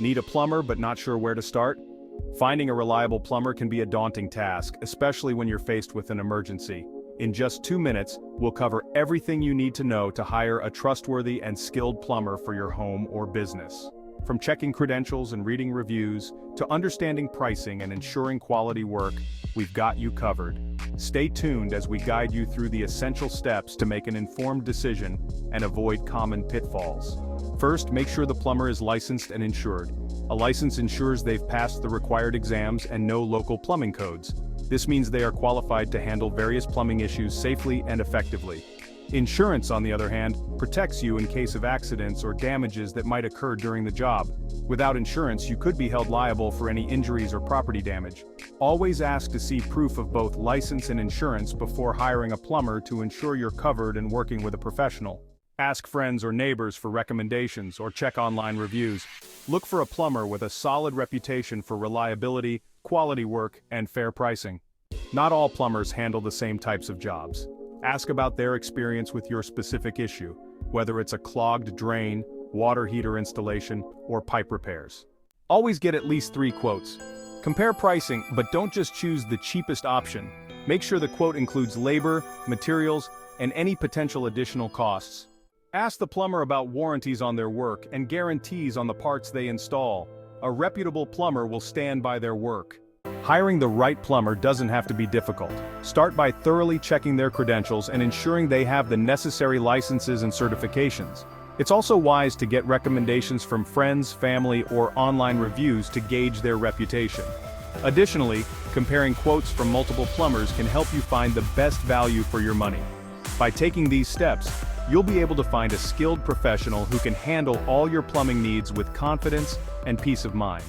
Need a plumber but not sure where to start? Finding a reliable plumber can be a daunting task, especially when you're faced with an emergency. In just 2 minutes, we'll cover everything you need to know to hire a trustworthy and skilled plumber for your home or business. From checking credentials and reading reviews, to understanding pricing and ensuring quality work, we've got you covered. Stay tuned as we guide you through the essential steps to make an informed decision and avoid common pitfalls. First, make sure the plumber is licensed and insured. A license ensures they've passed the required exams and know local plumbing codes. This means they are qualified to handle various plumbing issues safely and effectively. Insurance, on the other hand, protects you in case of accidents or damages that might occur during the job. Without insurance, you could be held liable for any injuries or property damage. Always ask to see proof of both license and insurance before hiring a plumber to ensure you're covered and working with a professional. Ask friends or neighbors for recommendations or check online reviews. Look for a plumber with a solid reputation for reliability, quality work, and fair pricing. Not all plumbers handle the same types of jobs. Ask about their experience with your specific issue, whether it's a clogged drain, water heater installation, or pipe repairs. Always get at least 3 quotes. Compare pricing, but don't just choose the cheapest option. Make sure the quote includes labor, materials, and any potential additional costs. Ask the plumber about warranties on their work and guarantees on the parts they install. A reputable plumber will stand by their work. Hiring the right plumber doesn't have to be difficult. Start by thoroughly checking their credentials and ensuring they have the necessary licenses and certifications. It's also wise to get recommendations from friends, family, or online reviews to gauge their reputation. Additionally, comparing quotes from multiple plumbers can help you find the best value for your money. By taking these steps, you'll be able to find a skilled professional who can handle all your plumbing needs with confidence and peace of mind.